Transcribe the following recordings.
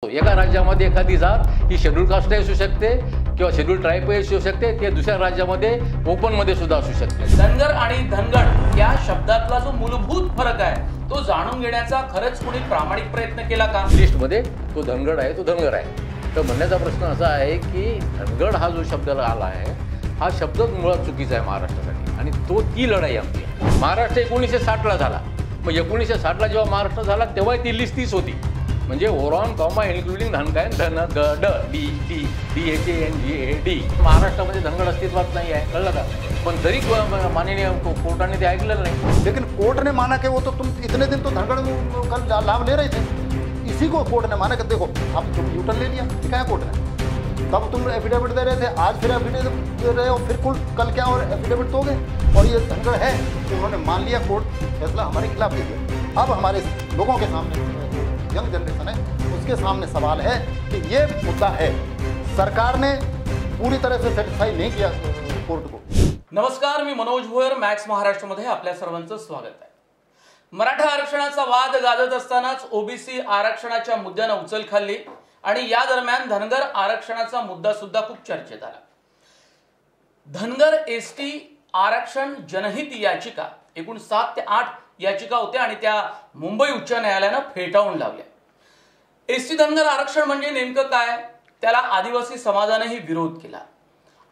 एका राज्यामध्ये एखादी जात ही शेड्यूल कास्ट असू शकते किंवा शेड्यूल ट्राईब असू शकते, ते दुसऱ्या राज्यामध्ये ओपनमध्ये सुद्धा असू शकते. धनगर आणि धनगड या शब्दातला जो मूलभूत फरक आहे तो जाणून घेण्याचा खरंच कोणी प्रामाणिक प्रयत्न केला का? लिस्टमध्ये तो धनगड आहे, तो धनगर आहे. तर म्हणण्याचा प्रश्न असा आहे की धनगड हा जो शब्द आला आहे हा शब्दच मुळात चुकीचा आहे महाराष्ट्रासाठी, आणि ती लढाई आमची आहे. महाराष्ट्र 1960ला झाला. मग 1960ला जेव्हा महाराष्ट्र झाला तेव्हा ती लिस्ट तीच होती, म्हणजे ओरॉन कॉमा इन्क्लुडिंग धनगायन Dhangad D D D H N G A D. महाराष्ट्रामध्ये धनगड अस्तित्वात नाही आहे, कळलं का? पण तरी माननीय कोर्टाने ते ऐकलेलं नाही. लेकिन कोर्ट ने माना कि वो तो तुम इतने दिन तो धनगढ़ का लाभ ले रहे थे, इसी को कोर्ट ने माना कि देखो अब तुम यूटर्न ले लिया. ठीक है, कोर्ट ने तब तुम एफिडेविट दे रहे थे, आज फिर एफिडेविट दे रहे हो, फिर कल क्या और एफिडेविट दोगे, और ये धनगढ़ है तो उन्होंने मान लिया, कोर्ट फैसला हमारे खिलाफ दे दिया. अब हमारे लोगों के सामने, यंग जनरेशन है उसके सामने सवाल है कि ये मुद्दा है, सरकार ने पूरी तरह से सेटिस्फाई नहीं किया कोर्ट को. नमस्कार, मी मनोज भोयर, मॅक्स महाराष्ट्रामध्ये आपल्या सर्वांचं स्वागत आहे. मराठा आरक्षणाचा वाद गाजत असतानाच ओबीसी आरक्षणाच्या मुद्द्यानं उचल खाल्ली आणि या दरम्यान धनगर आरक्षणाचा मुद्दा सुद्धा खूप चर्चेत आला. धनगर एसटी आरक्षण जनहित याचिका एकूण 7 ते 8 याचिका होत्या आणि त्या मुंबई उच्च न्यायालयानं फेटाळून लावल्या. एसटी धनगर आरक्षण म्हणजे नेमकं काय, त्याला आदिवासी समाजानेही विरोध केला.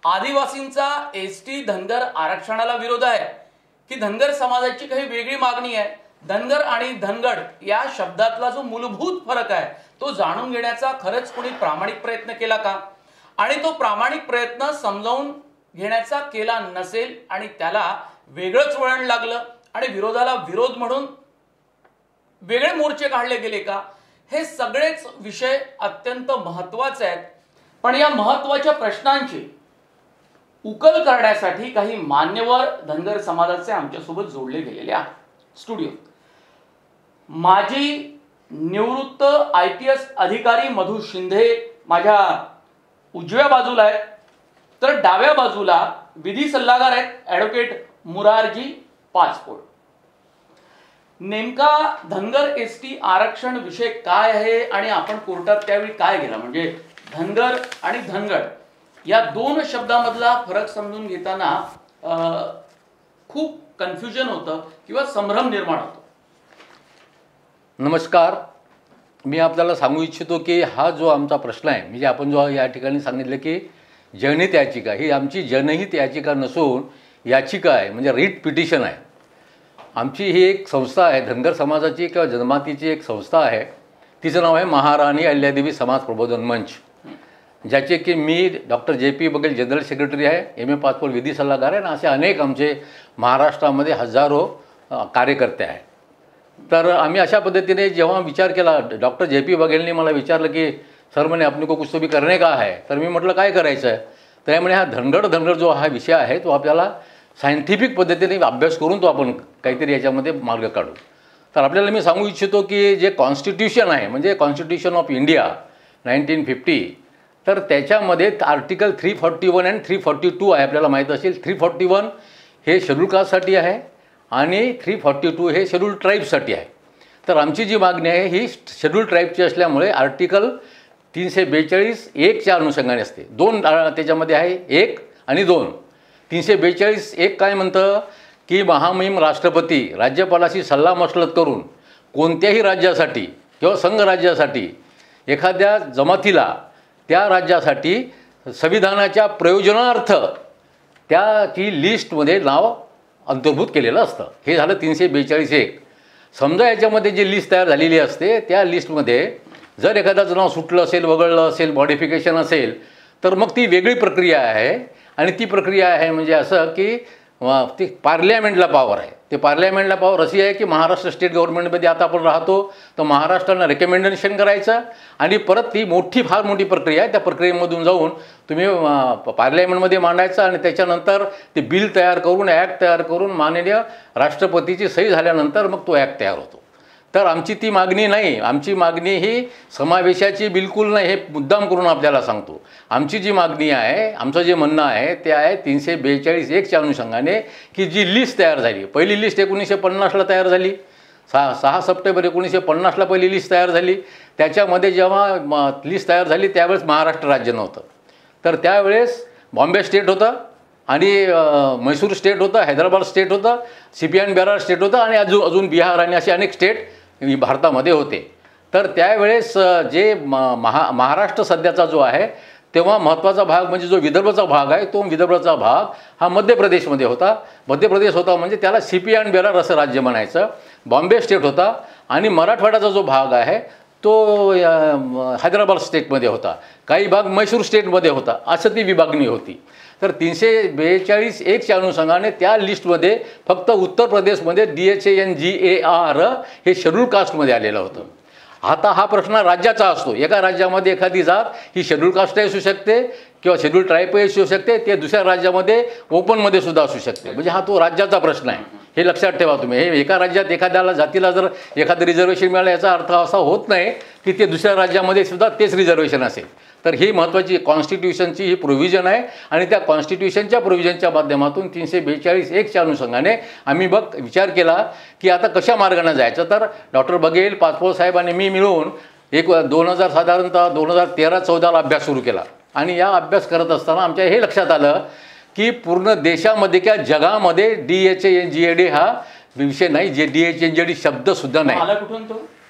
आदिवासींचा एसटी धनगर आरक्षणाला विरोध आहे की धनगर समाजाची काही वेगळी मागणी आहे? धनगर आणि धनगड या शब्दातला जो मूलभूत फरक आहे तो जाणून घेण्याचा खरंच कोणी प्रामाणिक प्रयत्न केला का? आणि तो प्रामाणिक प्रयत्न समजावून घेण्याचा केला नसेल आणि त्याला वेगळंच वळण लागलं आणि विरोधाला विरोध म्हणून वेगळे मोर्चे काढले गेले का? हे सगळेच विषय अत्यंत महत्त्वाचे आहेत. पण या महत्त्वाच्या प्रश्नांची उकल करण्यासाठी काही मान्यवर धनगर समाजाचे आमच्यासोबत जोडले गेलेले आहेत स्टुडिओ. माजी निवृत्त IPS अधिकारी मधु शिंदे माझ्या उजव्या बाजूला आहेत, तर डाव्या बाजूला विधी सल्लागार आहेत ॲडव्होकेट मुरारजी पाचपोळ. नेमका धनगर एसटी आरक्षण विषय काय आहे आणि आपण कोर्टात त्यावेळी काय केलं, म्हणजे धनगर आणि धनगड या दोन शब्दामधला फरक समजून घेताना खूप कन्फ्युजन होतं किंवा संभ्रम निर्माण होतो. नमस्कार, मी आपल्याला सांगू इच्छितो की हा जो आमचा प्रश्न आहे, म्हणजे आपण जो या ठिकाणी सांगितलं की जनहित याचिका, ही आमची जनहित याचिका नसून याचिका आहे, म्हणजे रिट पिटिशन आहे. आमची ही एक संस्था आहे, धनगर समाजाची किंवा जनमातीची एक संस्था आहे. तिचं नाव आहे महाराणी अहिल्यादेवी समाज प्रबोधन मंच, ज्याचे की मी डॉक्टर JP बघेल जनरल सेक्रेटरी आहे, MA पाचपोळ विधी सल्लागार आहे, आणि असे अनेक आमचे महाराष्ट्रामध्ये हजारो कार्यकर्ते आहेत. तर आम्ही अशा पद्धतीने जेव्हा विचार केला, डॉक्टर JP बघेलने मला विचारलं की सर म्हणे अपने को कुछ तो भी करने का है. तर मी म्हटलं काय करायचं आहे, तर म्हणे हा धनगर जो हा विषय आहे तो आपल्याला सायंटिफिक पद्धतीने अभ्यास करून तो आपण काहीतरी याच्यामध्ये मार्ग काढू. तर आपल्याला मी सांगू इच्छितो की जे कॉन्स्टिट्यूशन आहे, म्हणजे कॉन्स्टिट्यूशन ऑफ इंडिया 1950, तर त्याच्यामध्ये आर्टिकल 341 आणि 342 आहे. आपल्याला माहीत असेल 341 हे शेड्यूल कास्टसाठी आहे आणि 342 हे शेड्यूल ट्राईबसाठी आहे. तर आमची जी मागणी आहे ही शेड्यूल ट्राईबची असल्यामुळे आर्टिकल 342(1)च्या अनुषंगाने असते. 2 त्याच्यामध्ये आहे, 1 आणि 2. 342(1) काय म्हणतं की महामहिम राष्ट्रपती राज्यपालाशी सल्लामसलत करून कोणत्याही राज्यासाठी किंवा संघराज्यासाठी एखाद्या जमातीला त्या राज्यासाठी संविधानाच्या प्रयोजनार्थ त्याची लिस्टमध्ये नाव अंतर्भूत केलेलं असतं. हे झालं 342(1). समजा याच्यामध्ये जी लिस्ट तयार झालेली असते त्या लिस्टमध्ये जर एखाद्याचं नाव सुटलं असेल, वगळलं असेल, मॉडिफिकेशन असेल, तर मग ती वेगळी प्रक्रिया आहे. आणि ती प्रक्रिया आहे म्हणजे असं की ती पार्लमेंटला पॉवर आहे. ते पार्लमेंटला पॉवर अशी आहे की महाराष्ट्र स्टेट गव्हर्नमेंटमध्ये आता आपण राहतो, तर महाराष्ट्रानं रेकमेंडेशन करायचं आणि परत ती फार मोठी प्रक्रिया आहे. त्या प्रक्रियेमधून जाऊन तुम्ही पार्लमेंटमध्ये मांडायचं आणि त्याच्यानंतर ते बिल तयार करून, ॲक्ट तयार करून माननीय राष्ट्रपतीची सही झाल्यानंतर मग तो ॲक्ट तयार होतो. तर आमची ती मागणी नाही. आमची मागणी ही समावेशाची बिलकुल नाही, हे मुद्दाम करून आपल्याला सांगतो. आमची जी मागणी आहे, आमचं जे म्हणणं आहे ते आहे 342(1)च्या अनुषंगाने की जी लिस्ट तयार झाली, पहिली लिस्ट 1950ला तयार झाली, 6 सप्टेंबर 1950ला पहिली लिस्ट तयार झाली. त्याच्यामध्ये जेव्हा लिस्ट तयार झाली त्यावेळेस महाराष्ट्र राज्य नव्हतं. तर त्यावेळेस बॉम्बे स्टेट होतं आणि म्हैसूर स्टेट होतं, हैदराबाद स्टेट होतं, CP आणि बेरार स्टेट होतं आणि अजून बिहार आणि असे अनेक स्टेट भारतामध्ये होते. तर त्यावेळेस जे महाराष्ट्र सध्याचा जो आहे तेव्हा महत्त्वाचा भाग म्हणजे जो विदर्भचा भाग आहे तो विदर्भाचा भाग हा मध्य प्रदेशमध्ये होता. मध्य प्रदेश होता म्हणजे त्याला CP आणि बेरार असं राज्य म्हणायचं. बॉम्बे स्टेट होता आणि मराठवाड्याचा जो भाग आहे तो हैदराबाद स्टेटमध्ये होता. काही भाग म्हैसूर स्टेटमध्ये होता. असं ती विभागणी होती. तर 342(1)च्या अनुषंगाने त्या लिस्टमध्ये फक्त उत्तर प्रदेशमध्ये DHANGAR हे शेड्यूल कास्टमध्ये आलेलं होतं. आता हा प्रश्न राज्याचा असतो. एका राज्यामध्ये एखादी जात ही शेड्यूल कास्टही असू शकते किंवा शेड्यूल ट्राईबही असू शकते, ते दुसऱ्या राज्यामध्ये ओपनमध्ये सुद्धा असू शकते. म्हणजे हा तो राज्याचा प्रश्न आहे, हे लक्षात ठेवा तुम्ही. हे एका राज्यात एखाद्याला जातीला जर एखादं रिझर्वेशन मिळालं याचा अर्थ असा होत नाही की ते दुसऱ्या राज्यामध्ये सुद्धा तेच रिझर्वेशन असेल. तर ही महत्त्वाची कॉन्स्टिट्यूशनची ही प्रोव्हिजन आहे आणि त्या कॉन्स्टिट्यूशनच्या प्रोव्हिजनच्या माध्यमातून 342(1)च्या अनुषंगाने आम्ही विचार केला की आता कशा मार्गाने जायचं. तर डॉक्टर बघेल, पाचपोळ साहेब आणि मी मिळून 2013-14ला अभ्यास सुरू केला. आणि या अभ्यास करत असताना आमच्या हे लक्षात आलं की पूर्ण देशामध्ये किंवा जगामध्ये DHANGAD हा विषय नाही, जे DHANGAD शब्दसुद्धा नाही.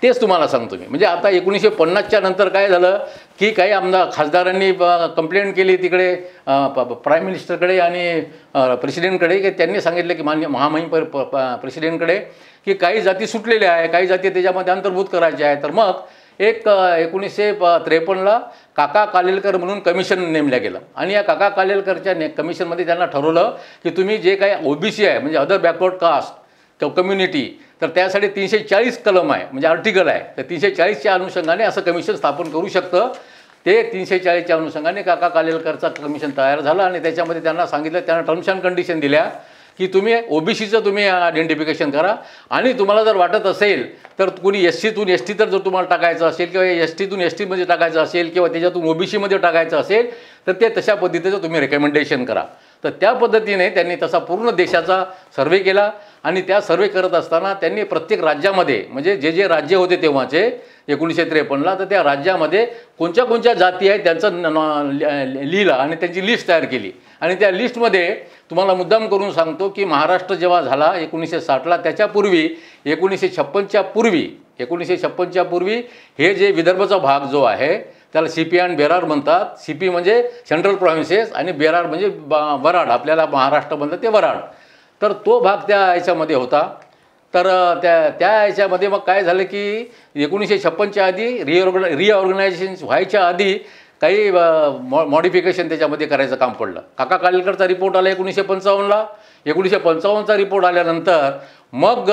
तेच तुम्हाला सांगतो मी. म्हणजे आता 1950च्या नंतर काय झालं की काही खासदारांनी कंप्लेंट केली तिकडे प्राईम मिनिस्टरकडे आणि प्रेसिडेंटकडे, की त्यांनी सांगितलं की माननीय महामहिम प्रेसिडेंटकडे की काही जाती सुटलेल्या आहे, काही जाती त्याच्यामध्ये अंतर्भूत करायच्या आहे. तर मग 1953ला काका कालेलकर म्हणून कमिशन नेमलं गेलं आणि या काका कालेलकरच्या कमिशनमध्ये त्यांना ठरवलं की तुम्ही जे काही OBC आहे म्हणजे अदर बॅकवर्ड कास्ट कम्युनिटी, तर त्यासाठी 340 कलम आहे म्हणजे आर्टिकल आहे. तर 340च्या अनुषंगाने असं कमिशन स्थापन करू शकतं. ते 340च्या अनुषंगाने काका कालेलकरचा कमिशन तयार झालं आणि त्याच्यामध्ये त्यांना सांगितलं, त्यांना टर्म्स अँड कंडिशन दिल्या की तुम्ही OBCचं तुम्ही आयडेंटिफिकेशन करा आणि तुम्हाला जर वाटत असेल तर कुणी SCतून ST तर जर तुम्हाला टाकायचं असेल किंवा STतून STमध्ये टाकायचं असेल किंवा त्याच्यातून OBCमध्ये टाकायचं असेल तर ते तशा पद्धतीचं तुम्ही रेकमेंडेशन करा. तर त्या पद्धतीने त्यांनी तसा पूर्ण देशाचा सर्वे केला आणि त्या सर्वे करत असताना त्यांनी प्रत्येक राज्यामध्ये म्हणजे जे जे राज्य होते तेव्हाचे 1953ला, तर त्या राज्यामध्ये कोणत्या कोणत्या जाती आहेत त्यांचं लिहिलं आणि त्यांची लिस्ट तयार केली. आणि त्या लिस्टमध्ये तुम्हाला मुद्दाम करून सांगतो की महाराष्ट्र जेव्हा झाला 1960ला, त्याच्यापूर्वी 1956च्या पूर्वी हे जे विदर्भचा भाग जो आहे त्याला CP आणि बेरार म्हणतात. CP म्हणजे सेंट्रल प्रोव्हिन्सेस आणि बेरार म्हणजे वराड, आपल्याला महाराष्ट्र म्हणतात ते वराड. तर तो भाग त्या याच्यामध्ये होता. तर त्या याच्यामध्ये मग काय झालं की 1956च्या आधी रिऑर्गनायझेशन व्हायच्या आधी काही मॉडिफिकेशन त्याच्यामध्ये करायचं काम पडलं. काका कालेलकरचा रिपोर्ट आला 1955ला. 1955चा रिपोर्ट आल्यानंतर मग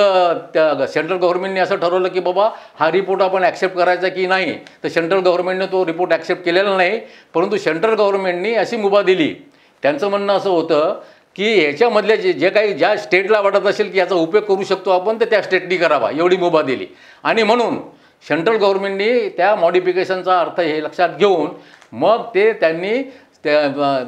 त्या सेंट्रल गव्हर्नमेंटने असं ठरवलं की बाबा हा रिपोर्ट आपण ॲक्सेप्ट करायचा की नाही. तर सेंट्रल गव्हर्नमेंटने तो रिपोर्ट ॲक्सेप्ट केलेला नाही, परंतु सेंट्रल गव्हर्नमेंटनी अशी मुभा दिली. त्यांचं म्हणणं असं होतं की ह्याच्यामधले जे काही ज्या स्टेटला वाटत असेल की याचा उपयोग करू शकतो आपण, तर त्या स्टेटनी करावा एवढी मुभा दिली. आणि म्हणून सेंट्रल गव्हर्नमेंटनी त्या मॉडिफिकेशनचा अर्थ हे लक्षात घेऊन मग त्यांनी त्या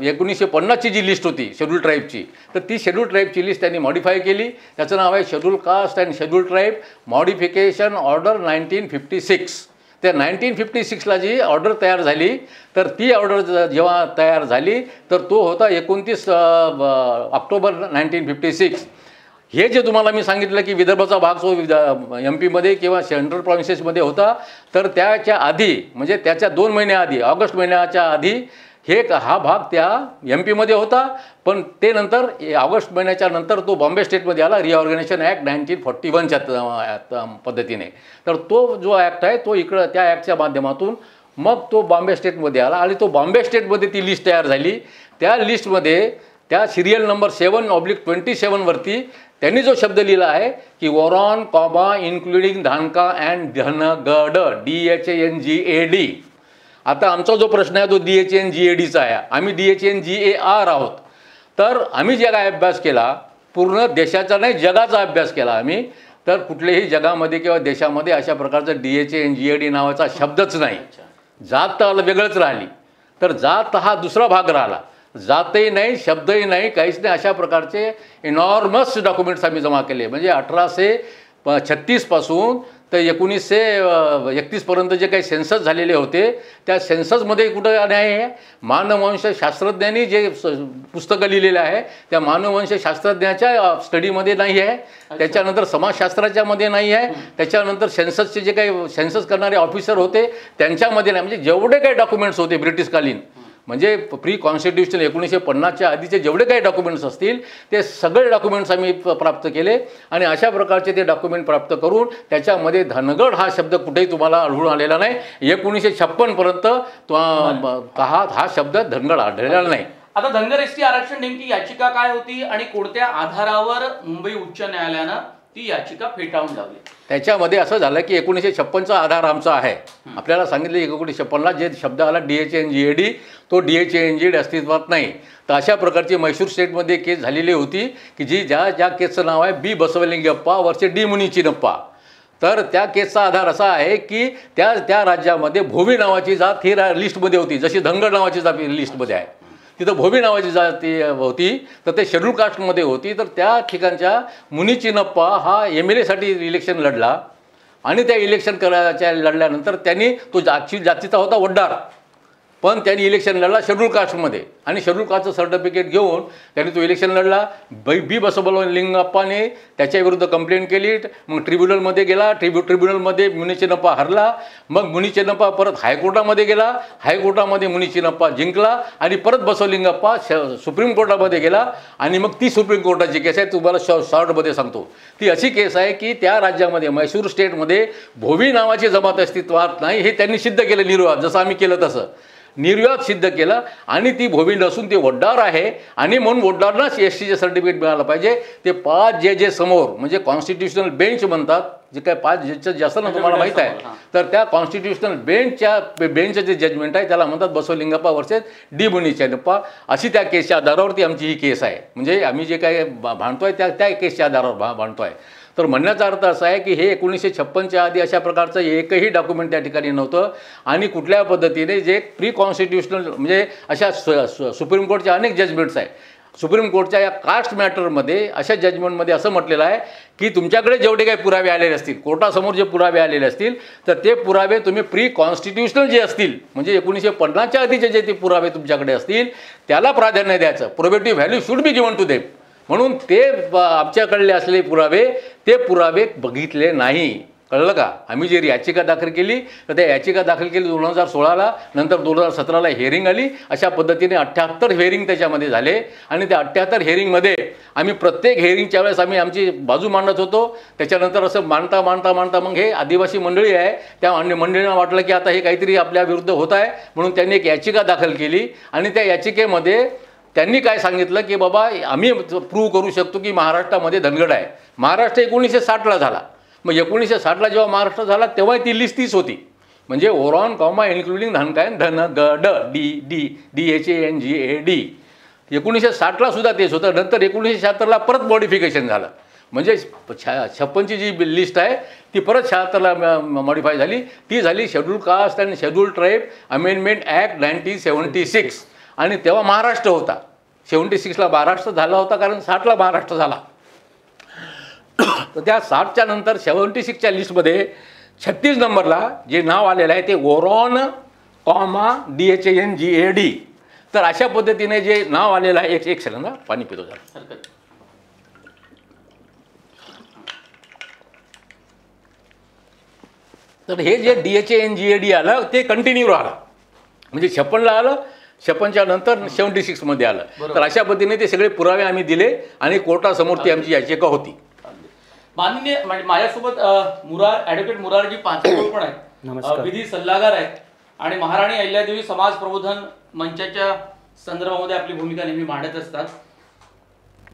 1950ची जी लिस्ट होती शेड्यूल ट्राईबची, तर ती शेड्यूल ट्राईबची लिस्ट त्यांनी मॉडिफाय केली. त्याचं नाव आहे schedule caste and schedule tribe modification order 1956. त्या 1956ला जी ऑर्डर तयार झाली, तर ती ऑर्डर जेव्हा तयार झाली तर तो होता 29 ऑक्टोबर 1956. हे जे तुम्हाला मी सांगितलं की विदर्भाचा भाग जो MP किंवा सेंट्रल प्रोव्हिन्सेसमध्ये होता, तर त्याच्या आधी म्हणजे त्याच्या 2 महिन्याआधी ऑगस्ट महिन्याच्या आधी हा भाग त्या MP होता. पण ते नंतर ऑगस्ट महिन्याच्या नंतर तो बॉम्बे स्टेटमध्ये आला रिऑर्गनायझेशन ॲक्ट 1941च्या पद्धतीने. तर तो जो ॲक्ट आहे तो इकडं त्या ॲक्टच्या माध्यमातून मग तो बॉम्बे स्टेटमध्ये आला आणि तो बॉम्बे स्टेटमध्ये ती लिस्ट तयार झाली. त्या लिस्टमध्ये त्या सिरियल नंबर 7/27वरती त्यांनी जो शब्द लिहिला आहे की Oraon comma including Dhanka and Dhangad DHANGAD. आता आमचा जो प्रश्न आहे तो DHANGADचा आहे. आम्ही DHANGAR आहोत. तर आम्ही जे काय अभ्यास केला पूर्ण देशाचा नाही जगाचा अभ्यास केला आम्ही, तर कुठल्याही जगामध्ये किंवा देशामध्ये अशा प्रकारचा DHANGAD नावाचा शब्दच नाही. जात तर वेगळंच राहिली, तर जात हा दुसरा भाग राहिला. जातही नाही, शब्दही नाही, काहीच नाही. अशा प्रकारचे इनॉर्मस डॉक्युमेंट्स आम्ही जमा केले. म्हणजे 1936 पासून तर 1931 पर्यंत जे काही सेन्सस झालेले होते त्या सेन्ससमध्ये कुठं अन्याय आहे? मानववंश शास्त्रज्ञांनी जे पुस्तकं लिहिलेलं आहे त्या मानववंश शास्त्रज्ञाच्या स्टडीमध्ये नाही आहे, त्याच्यानंतर समाजशास्त्राच्या मध्ये नाही आहे, त्याच्यानंतर सेन्ससचे जे काही सेन्सस करणारे ऑफिसर होते त्यांच्यामध्ये नाही. म्हणजे जेवढे काही डॉक्युमेंट्स होते ब्रिटिशकालीन म्हणजे प्री कॉन्स्टिट्यूशन 1950च्या आधीचे जेवढे काही डॉक्युमेंट्स असतील ते सगळे डॉक्युमेंट्स आम्ही प्राप्त केले आणि अशा प्रकारचे ते डॉक्युमेंट प्राप्त करून त्याच्यामध्ये धनगड हा शब्द कुठेही तुम्हाला आढळून आलेला नाही. 1956 पर्यंत हा शब्द धनगड आढळलेला नाही. आता धनगर एसटी आरक्षण नेमकी याचिका काय होती आणि कोणत्या आधारावर मुंबई उच्च न्यायालयानं ती याचिका फेटाळून लावली? त्याच्यामध्ये असं झालं की 1956चा आधार आमचा आहे. आपल्याला सांगितलं 1956ला जे शब्द आला DHA-NGAD तो DHA-NGAD अस्तित्वात नाही. तर अशा प्रकारची मैसूर स्टेटमध्ये केस झालेली होती की ज्या केसचं नाव आहे बी बसवलिंगप्पा वर्से डी मुनिचिनप्पा. तर त्या केसचा आधार असा आहे की त्या राज्यामध्ये भोवी नावाची जात ही लिस्टमध्ये होती, जशी धनगड नावाची जात लिस्टमध्ये आहे. तिथं भोवी नावाची जाती होती तर ते शेड्यूल कास्टमध्ये होती. तर त्या ठिकाणच्या मुनिचिनप्पा हा MLA-साठी इलेक्शन लढला आणि त्या इलेक्शन लढल्यानंतर त्यांनी तो जातीचा होता वड्डार, पण त्यांनी इलेक्शन लढला शेड्यूल कास्टमध्ये आणि शेड्यूल कास्टचं सर्टिफिकेट घेऊन त्यांनी तो इलेक्शन लढला. बी बसवलिंगप्पाने त्याच्याविरुद्ध कंप्लेंट केली. मग ट्रिब्युनलमध्ये गेला, ट्रिब्युनलमध्ये मुनिचिनप्पा हरला. मग मुनिचिनप्पा परत हायकोर्टामध्ये गेला, हायकोर्टामध्ये मुनिचिनप्पा जिंकला आणि परत बसवलिंगप्पा सुप्रीम कोर्टामध्ये गेला आणि मग ती सुप्रीम कोर्टाची केस आहे. तुम्हाला शॉर्टमध्ये सांगतो, ती अशी केस आहे की त्या राज्यामध्ये मैसूर स्टेटमध्ये भोवी नावाची जमात अस्तित्वात नाही हे त्यांनी सिद्ध केलं निर्वाद, जसं आम्ही केलं तसं निर्वाद सिद्ध केलं आणि ती भोवी नसून ते वड्डार आहे आणि म्हणून वड्डारनाच STचे सर्टिफिकेट मिळालं पाहिजे. ते 5 जजेस समोर म्हणजे कॉन्स्टिट्युशनल बेंच म्हणतात, जे काय 5 जजेस जास्त ना तुम्हाला माहीत आहे. तर त्या कॉन्स्टिट्युशनल बेंचचं जे जजमेंट आहे त्याला म्हणतात बसवलिंगप्पा वर्सेस डी मुनिचिनप्पा. अशी त्या केसच्या आधारावरती आमची ही केस आहे. म्हणजे आम्ही जे काय भांडतोय त्या केसच्या आधारावर भांडतोय. तर म्हणण्याचा अर्थ असा आहे की हे 1956च्या आधी अशा प्रकारचं एकही डॉक्युमेंट त्या ठिकाणी नव्हतं आणि कुठल्या पद्धतीने जे प्री कॉन्स्टिट्युशनल म्हणजे अशा सुप्रीम कोर्टच्या अनेक जजमेंट्स आहे. सुप्रीम कोर्टच्या या कास्ट मॅटरमध्ये अशा जजमेंटमध्ये असं म्हटलेलं आहे की तुमच्याकडे जेवढे काही पुरावे आलेले असतील, कोर्टासमोर जे पुरावे आलेले असतील तर ते पुरावे तुम्ही प्री कॉन्स्टिट्युशनल जे असतील म्हणजे 1950च्या आधीचे जे ते पुरावे तुमच्याकडे असतील त्याला प्राधान्य द्यायचं. Probative value should be given to them. म्हणून ते आमच्याकडले असलेले पुरावे बघितले नाही. कळलं का? आम्ही जी याचिका दाखल केली तर त्या याचिका दाखल केली 2016ला, नंतर 2017ला हिअरिंग आली. अशा पद्धतीने 78 हिअरिंग त्याच्यामध्ये झाले आणि त्या 78 हिअरिंगमध्ये आम्ही प्रत्येक हिअरिंगच्या वेळेस आम्ही आमची बाजू मांडत होतो. त्याच्यानंतर असं मांडता मग हे आदिवासी मंडळी आहे त्या मंडळींना वाटलं की आता हे काहीतरी आपल्या विरुद्ध होत आहे म्हणून त्यांनी एक याचिका दाखल केली आणि त्या याचिकेमध्ये त्यांनी काय सांगितलं की बाबा आम्ही प्रूव्ह करू शकतो की महाराष्ट्रामध्ये धनगड आहे. महाराष्ट्र 1960ला झाला. मग 1960ला जेव्हा महाराष्ट्र झाला तेव्हा ती लिस्ट तीच होती. म्हणजे Oraon comma including Dhangad DHA-NGAD 1960ला सुद्धा तेच होतं. नंतर 1976ला परत मॉडिफिकेशन झालं. म्हणजे 56ची जी लिस्ट आहे ती परत 76ला मॉडिफाय झाली. ती झाली schedule caste and schedule tribe amendment act 1976 आणि तेव्हा महाराष्ट्र होता. 76ला महाराष्ट्र झाला होता कारण 60ला महाराष्ट्र झाला. तर त्या 60च्या नंतर 76च्या लिस्टमध्ये 36 नंबरला जे नाव आलेलं आहे ते ओरॉन कॉमा DHA-NGAD. तर अशा पद्धतीने जे नाव आलेलं आहे एक सेकंद पाणी पितो जरा. तर हे जे DHA-NGAD आलं ते कंटिन्यू राहिलं. म्हणजे 56ला आलं, 56च्या नंतर 76मध्ये आलं. तर अशा पद्धतीने ते सगळे पुरावे आम्ही दिले आणि कोर्टासमोर ती आमची याचिका होती. माननीय माझ्यासोबत ॲडव्होकेट मुरारजी पाचपोळ पण आहेत, विधी सल्लागार आहेत आणि महाराणी अहिल्यादेवी समाज प्रबोधन मंचाच्या संदर्भामध्ये आपली भूमिका नेहमी मांडत असतात.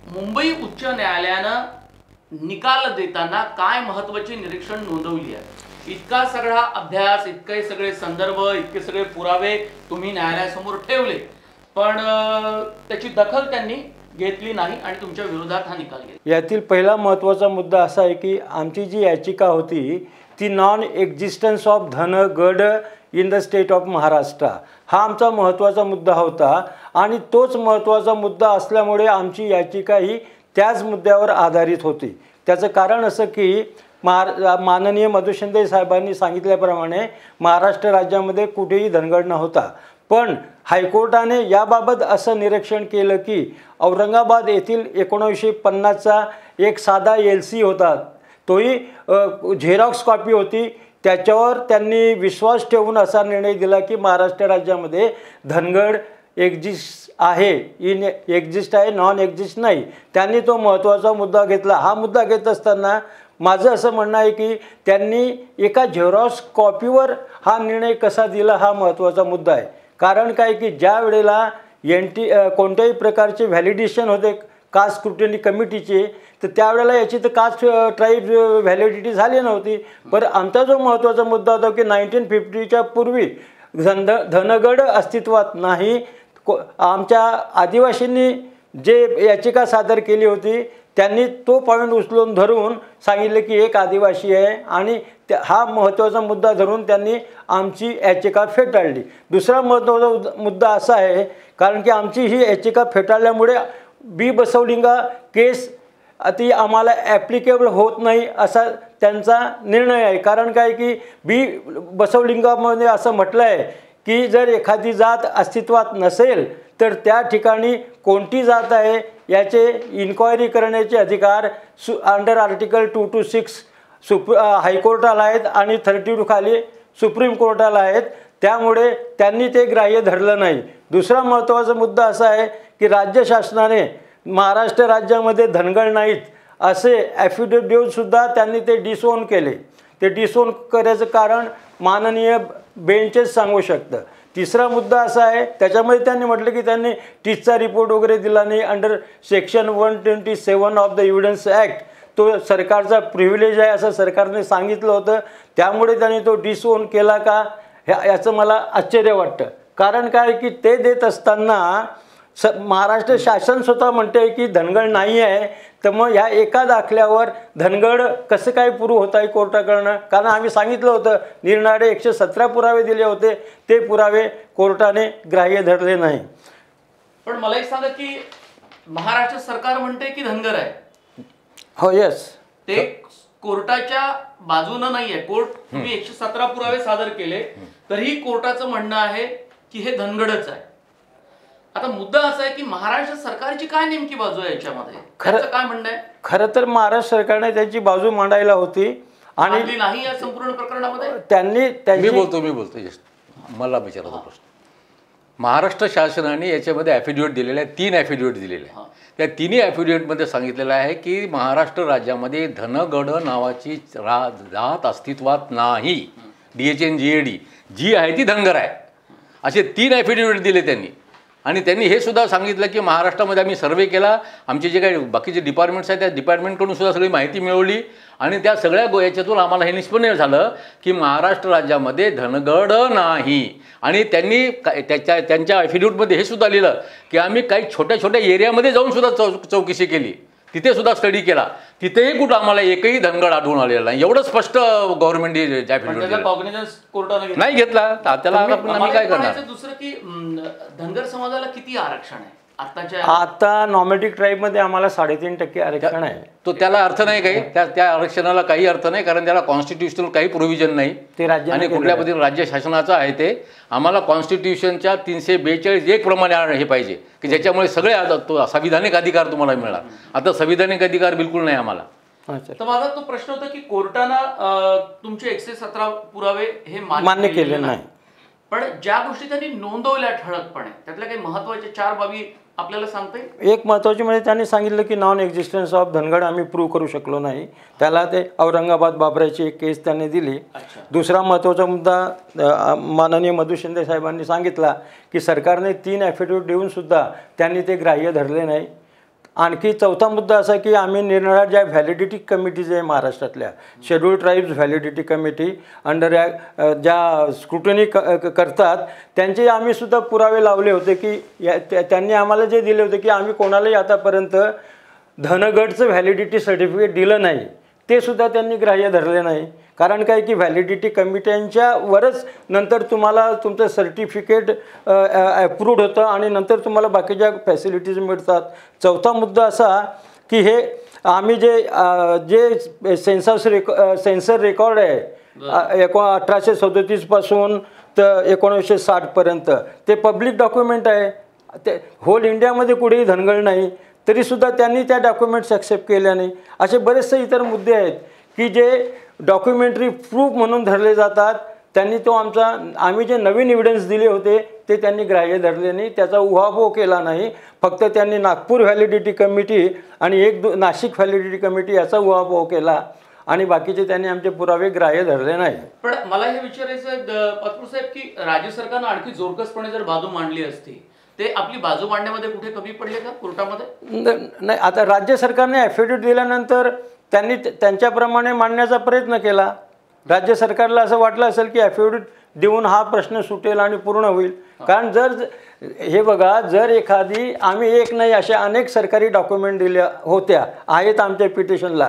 मुंबई उच्च न्यायालयानं निकाल देताना काय महत्वाची निरीक्षण नोंदवली आहे? इतका सगळा अभ्यास, इतके सगळे संदर्भ, इतके सगळे पुरावे तुम्ही न्यायालयासमोर ठेवले पण त्याची दखल त्यांनी घेतली नाही आणि तुमच्या विरोधात हा निकाल घेतला. यातील पहिला महत्त्वाचा मुद्दा असा आहे की आमची जी याचिका होती ती non existence of Dhangad in the state of Maharashtra हा आमचा महत्त्वाचा मुद्दा होता आणि तोच महत्त्वाचा मुद्दा असल्यामुळे आमची याचिका ही त्याच मुद्द्यावर आधारित होती. त्याचं कारण असं की माननीय मधुशिंदे साहेबांनी सांगितल्याप्रमाणे महाराष्ट्र राज्यामध्ये कुठेही धनगड नव्हता. पण हायकोर्टाने याबाबत असं निरीक्षण केलं की औरंगाबाद येथील 1950चा एक साधा LC होता, तोही झेरॉक्स कॉपी होती. त्याच्यावर त्यांनी विश्वास ठेवून असा निर्णय दिला की महाराष्ट्र राज्यामध्ये धनगड एक्झिस्ट आहे, नॉन एक्झिस्ट नाही. त्यांनी तो महत्त्वाचा मुद्दा घेतला. हा मुद्दा घेत असताना माझं असं म्हणणं आहे की त्यांनी एका झेरॉक्स कॉपीवर हा निर्णय कसा दिला हा महत्त्वाचा मुद्दा आहे. कारण काय की ज्या वेळेला कोणत्याही प्रकारचे व्हॅलिडेशन होते कास्ट स्क्रुटिनी कमिटीचे, तर त्यावेळेला याची तर कास्ट ट्राईब व्हॅलिडिटी झाली नव्हती. पण आमचा जो महत्त्वाचा मुद्दा होता की 1950च्या पूर्वी धनगड अस्तित्वात नाही. आमच्या आदिवासींनी जे याचिका सादर केली होती त्यांनी तो पॉईंट उचलून धरून सांगितले की एक आदिवासी आहे आणि हा महत्त्वाचा मुद्दा धरून त्यांनी आमची याचिका फेटाळली. दुसरा महत्त्वाचा मुद्दा असा आहे कारण की आमची ही याचिका फेटाळल्यामुळे बी बसवलिंगा केस ती आम्हाला ॲप्लिकेबल होत नाही असा त्यांचा निर्णय आहे. कारण काय की बी बसवलिंगामध्ये असं म्हटलं आहे की जर एखादी जात अस्तित्वात नसेल तर त्या ठिकाणी कोणती जात आहे याचे इन्क्वायरी करण्याचे अधिकार अंडर आर्टिकल 226 हायकोर्टाला आहेत आणि 32 खाली सुप्रीम कोर्टाला आहेत. त्यामुळे त्यांनी ते ग्राह्य धरलं नाही. दुसरा महत्त्वाचा मुद्दा असा आहे की राज्य शासनाने महाराष्ट्र राज्यामध्ये धनगड नाहीत असे ॲफिडेव्हिट देऊनसुद्धा त्यांनी ते डिसओन केले. ते डिसओन करायचं कारण माननीय बेंचेस सांगू शकतं. तिसरा मुद्दा असा आहे त्याच्यामध्ये त्यांनी म्हटलं की त्यांनी टीचचा रिपोर्ट वगैरे दिला नाही. Under section 127 of the evidence act तो सरकारचा प्रिव्हिलेज आहे असं सरकारने सांगितलं होतं. त्यामुळे त्यांनी तो डिसओन केला का याचं मला आश्चर्य वाटतं. कारण काय की ते देत असताना महाराष्ट्र शासन स्वतः म्हणते की धनगड नाही आहे, तर मग ह्या एका दाखल्यावर धनगड कसं काय प्रूव्ह होत आहे कोर्टाकडनं? कारण आम्ही सांगितलं होतं निरनाडे 117 पुरावे दिले होते, ते पुरावे कोर्टाने ग्राह्य धरले नाही. पण मला एक सांगा की महाराष्ट्र सरकार म्हणते की धनगर आहे. हो यस, ते कोर्टाच्या बाजूनं नाही आहे. कोर्ट तुम्ही 117 पुरावे सादर केले तरीही कोर्टाचं म्हणणं आहे की हे धनगडच आहे. आता मुद्दा असा आहे की महाराष्ट्र सरकारची काय नेमकी बाजू आहे याच्यामध्ये? खरं काय म्हणणं आहे? खरं तर महाराष्ट्र सरकारने त्याची बाजू मांडायला होती आणि नाही या संपूर्ण प्रकरणामध्ये त्यांनी मी बोलतो मला विचारायचा प्रश्न. महाराष्ट्र शासनाने याच्यामध्ये ॲफिडेव्हिट दिलेले आहे, 3 ॲफिडेव्हिट दिलेले आहे. त्या तिन्ही ॲफिडेव्हिटमध्ये सांगितलेलं आहे की महाराष्ट्र राज्यामध्ये धनगड नावाची जात अस्तित्वात नाही. DHN GAD जी आहे ती धनगर आहे असे 3 ॲफिडेव्हिट दिले त्यांनी. आणि त्यांनी हे सुद्धा सांगितलं की महाराष्ट्रामध्ये आम्ही सर्वे केला, आमचे जे काही बाकीचे डिपार्टमेंट्स आहेत त्या डिपार्टमेंटकडून सुद्धा सगळी माहिती मिळवली आणि त्या सगळ्या याच्यातून आम्हाला हे निष्पन्न झालं की महाराष्ट्र राज्यामध्ये धनगड नाही. आणि त्यांनी त्यांच्या ॲफिडेव्हिटमध्ये हे सुद्धा लिहिलं की आम्ही काही छोट्या छोट्या एरियामध्ये जाऊन सुद्धा चौकशी केली, तिथे सुद्धा स्टडी केला, तिथेही कुठं आम्हाला एकही धनगड आढळून आलेला नाही. एवढं स्पष्ट गव्हर्नमेंटने नाही घेतला. त्याला आम्ही काय करणार? दुसरं की धनगर समाजाला किती आरक्षण आहे आता नॉमॅटिक ट्राईबमध्ये आम्हाला 3.5% आरक्षण आहे. तो त्याला अर्थ नाही काही, त्या आरक्षणाला काही अर्थ नाही कारण त्याला कॉन्स्टिट्यूशनल काही प्रोव्हिजन नाही. ते राज्य आणि कुठल्या पद्धतीने राज्य शासनाचं आहे ते. आम्हाला कॉन्स्टिट्यूशनच्या 342 प्रमाणे हे पाहिजे की ज्याच्यामुळे सगळे संविधानिक अधिकार तुम्हाला मिळणार. आता संविधानिक अधिकार बिलकुल नाही आम्हाला. तर माझा तो प्रश्न होता की कोर्टानं तुमचे 117 पुरावे हे मान्य केले नाही. पण ज्या गोष्टी त्यांनी नोंदवल्या ठळकपणे त्यातल्या काही महत्वाच्या 4 बाबी आपल्याला सांगता येईल? एक महत्त्वाची म्हणजे त्यांनी सांगितलं की नॉन एक्झिस्टन्स ऑफ धनगड आम्ही प्रूव्ह करू शकलो नाही. त्याला ते औरंगाबाद बाबराची एक केस त्यांनी दिली. दुसरा महत्त्वाचा मुद्दा माननीय मधुशिंदे साहेबांनी सांगितला की सरकारने 3 ॲफिडेव्हिट देऊनसुद्धा त्यांनी ते ग्राह्य धरले नाही. आणखी चौथा मुद्दा असा की आम्ही निरनिराळ्या ज्या व्हॅलिडिटी कमिटीज आहे महाराष्ट्रातल्या scheduled tribes validity committee under ज्या स्क्रुटनी करतात त्यांचे आम्ही सुद्धा पुरावे लावले होते की त्यांनी आम्हाला जे दिले होते की आम्ही कोणालाही आतापर्यंत धनगडचं व्हॅलिडिटी सर्टिफिकेट दिलं नाही, ते सुद्धा त्यांनी ग्राह्य धरले नाही. कारण काय की व्हॅलिडिटी कमिट्यांच्यावरच नंतर तुम्हाला तुमचं सर्टिफिकेट अप्रूव्ड होतं आणि नंतर तुम्हाला बाकीच्या फॅसिलिटीज मिळतात. चौथा मुद्दा असा की हे आम्ही जे सेन्सर रेकॉर्ड आहे 1837 पासून तर 1960 पर्यंत ते पब्लिक डॉक्युमेंट आहे. ते होल इंडियामध्ये कुठेही धनगर नाही, तरीसुद्धा त्यांनी त्या डॉक्युमेंट्स ॲक्सेप्ट केल्या नाही. असे बरेचसे इतर मुद्दे आहेत की जे डॉक्युमेंटरी प्रूफ म्हणून धरले जातात. त्यांनी तो आम्ही जे नवीन एव्हिडन्स दिले होते ते त्यांनी ग्राह्य धरले नाही, त्याचा उहापोह केला नाही. फक्त त्यांनी नागपूर व्हॅलिडिटी कमिटी आणि नाशिक व्हॅलिडिटी कमिटी याचा उहापोह केला आणि बाकीचे त्यांनी आमचे पुरावे ग्राह्य धरले नाही. पण मला हे विचारायचं आहे पात्रू साहेब की राज्य सरकारनं आणखी जोरकसपणे जर बाजू मांडली असती, ते आपली बाजू मांडण्यामध्ये कुठे कमी पडले का कोर्टामध्ये? नाही, आता राज्य सरकारने ॲफिडेव्हिट दिल्यानंतर त्यांनी त्यांच्याप्रमाणे मांडण्याचा प्रयत्न केला. राज्य सरकारला असं वाटलं असेल की ॲफिडेव्हिट देऊन हा प्रश्न सुटेल आणि पूर्ण होईल. कारण हे बघा, जर एखादी आम्ही एक नाही अशा अनेक सरकारी डॉक्युमेंट दिल्या होत्या आहेत आमच्या पिटिशनला,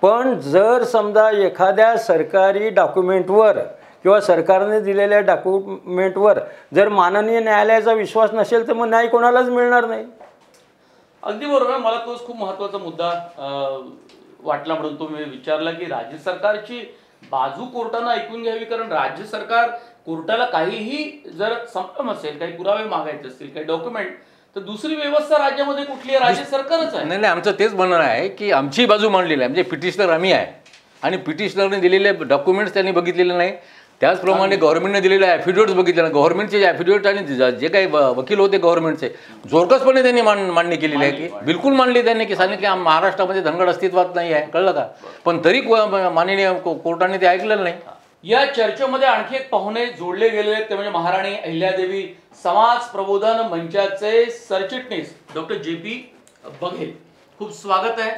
पण जर समजा एखाद्या सरकारी डॉक्युमेंटवर किंवा सरकारने दिलेल्या डॉक्युमेंटवर जर माननीय न्यायालयाचा विश्वास नसेल तर मग न्याय कोणालाच मिळणार नाही. अगदी बरोबर. मला तोच खूप महत्त्वाचा मुद्दा वाटला म्हणून तो मी विचारला की राज्य सरकारची बाजू कोर्टानं ऐकून घ्यावी. कारण राज्य सरकार कोर्टाला काहीही जर संभ्रम असेल, काही पुरावे मागायचे असतील, काही डॉक्युमेंट, तर दुसरी व्यवस्था राज्यामध्ये कुठली आहे? राज्य सरकारच आहे. नाही, आमचं तेच म्हणणं आहे की आमची बाजू मांडलेली आहे. म्हणजे पिटिशनर आम्ही आहे आणि पिटिशनरने दिलेले डॉक्युमेंट्स त्यांनी बघितलेले नाही. त्याचप्रमाणे गव्हर्नमेंटने दिलेले ॲफिडेव्हिट्स बघितले ना. गव्हर्नमेंटचे ॲफिडेव्हिट आणि जे काही वकील होते गव्हर्नमेंटचे जोरकसपणे त्यांनी मांडणी केलेली आहे की बिलकुल मांडली त्यांनी की सांगितले महाराष्ट्रामध्ये धनगर अस्तित्वात नाही आहे, कळलं का? पण तरी माननीय कोर्टाने ते ऐकलेलं नाही. या चर्चेमध्ये आणखी एक पाहुणे जोडले गेलेले आहेत, ते म्हणजे महाराणी अहिल्यादेवी समाज प्रबोधन मंचाचे सरचिटणीस डॉक्टर JP बघेल. खूप स्वागत आहे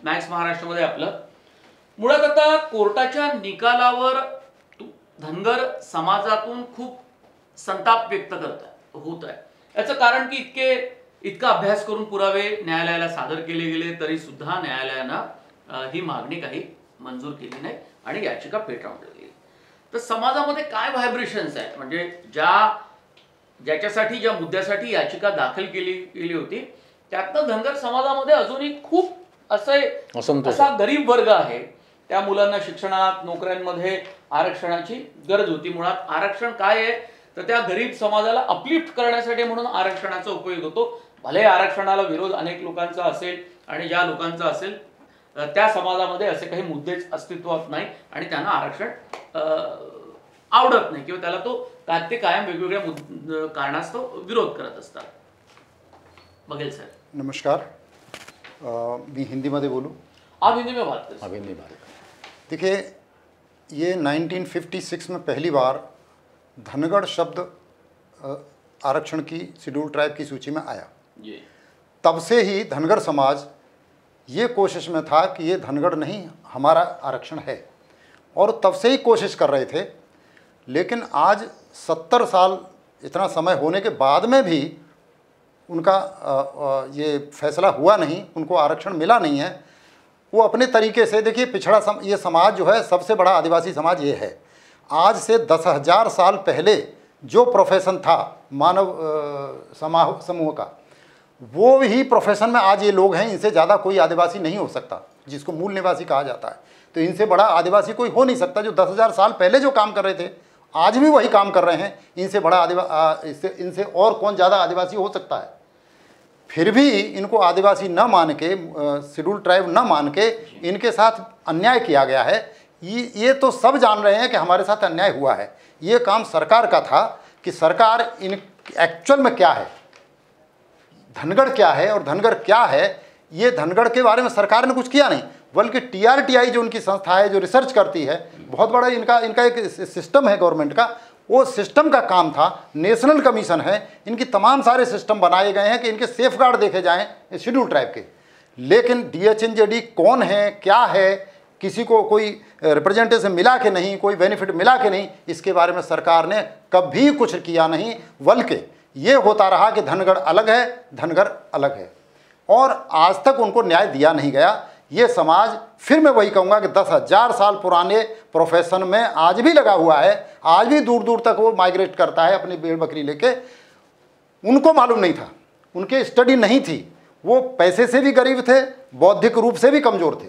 मॅक्स महाराष्ट्रामध्ये आपलं. मुळात आता कोर्टाच्या निकालावर धनगर समाजातून खूप संताप व्यक्त होत आहे. याचं कारण की इतका अभ्यास करून पुरावे न्यायालयाला सादर केले गेले तरी सुद्धा न्यायालयानं ही मागणी काही मंजूर केली नाही आणि याचिका फेटाळून दिली. तर समाजामध्ये काय व्हायब्रेशन्स आहेत, म्हणजे ज्या मुद्द्यासाठी याचिका दाखल केली होती त्यातनं धनगर समाजामध्ये अजूनही खूप असा गरीब वर्ग आहे. त्या मुलांना शिक्षणात, नोकऱ्यांमध्ये आरक्षणाची गरज होती. मुळात आरक्षण काय आहे तर त्या गरीब समाजाला अपलिफ्ट करण्यासाठी म्हणून आरक्षणाचा उपयोग होतो. भले आरक्षणाला विरोध अनेक लोकांचा असेल आणि ज्या लोकांचा असेल त्या समाजामध्ये असे काही मुद्देच अस्तित्वात नाही आणि त्यांना आरक्षण आवडत नाही किंवा त्याला ते कायम वेगवेगळ्या कारणास्तव विरोध करत असतात. बघेल सर. नमस्कार, मी हिंदीमध्ये बोलूं? आप हिंदी में बात करें. अभी नहीं बात. देखिए, ये 1956 में पहली बार धनगढ़ शब्द आरक्षण की शेड्यूल ट्राइब की सूची में आया. तब से ही धनगर समाज ये कोशिश में था कि ये धनगढ़ नहीं, हमारा आरक्षण है, और तब से ही कोशिश कर रहे थे. लेकिन आज 70 साल इतना समय होने के बाद में भी उनका ये फैसला हुआ नहीं, उनको आरक्षण मिला नहीं है. वो अपने तरीके से, देखिए पिछड़ा ये समाज जो है सबसे बड़ा आदिवासी समाज ये है. आज से 10,000 साल पहले जो प्रोफेशन था मानव समूह का, वो ही प्रोफेशन में आज ये लोग हैं. इनसे ज़्यादा कोई आदिवासी नहीं हो सकता, जिसको मूल निवासी कहा जाता है. तो इनसे बड़ा आदिवासी कोई हो नहीं सकता. जो 10,000 साल पहले जो काम कर रहे थे आज भी वही काम कर रहे हैं. इनसे बड़ा इनसे और कौन ज़्यादा आदिवासी हो सकता है? फिर भी इनको आदिवासी न मान के, शेड्यूल ट्राइब न मान के इनके साथ अन्याय किया गया है. ये तो सब जान रहे हैं कि हमारे साथ अन्याय हुआ है. ये काम सरकार का था कि सरकार इन एक्चुअल में क्या है, धनगढ़ क्या है और धनगर क्या है, ये धनगढ़ के बारे में सरकार ने कुछ किया नहीं. बल्कि TRTI जो उनकी संस्था है जो रिसर्च करती है, बहुत बड़ा इनका एक सिस्टम है गवर्नमेंट का, वो सिस्टम का काम था. नेशनल कमीशन है, इनकी तमाम सारे सिस्टम बनाए गए हैं कि इनके सेफगार्ड देखे जाएं शेड्यूल ट्राइब के. लेकिन DHNJD कौन है, क्या है, किसी को कोई रिप्रेजेंटेशन मिला कि नहीं, कोई बेनिफिट मिला कि नहीं, इसके बारे में सरकार ने कभी कुछ किया नहीं. बल्कि ये होता रहा कि धनगढ़ अलग है, धनगर अलग है, और आज तक उनको न्याय दिया नहीं गया. ये समाज, फिर मैं वही कहूँगा कि 10,000 साल पुराने प्रोफेशन में आज भी लगा हुआ है. आज भी दूर दूर तक वो माइग्रेट करता है अपनी भेड़ बकरी लेके. उनको मालूम नहीं था, उनके स्टडी नहीं थी, वो पैसे से भी गरीब थे, बौद्धिक रूप से भी कमज़ोर थे।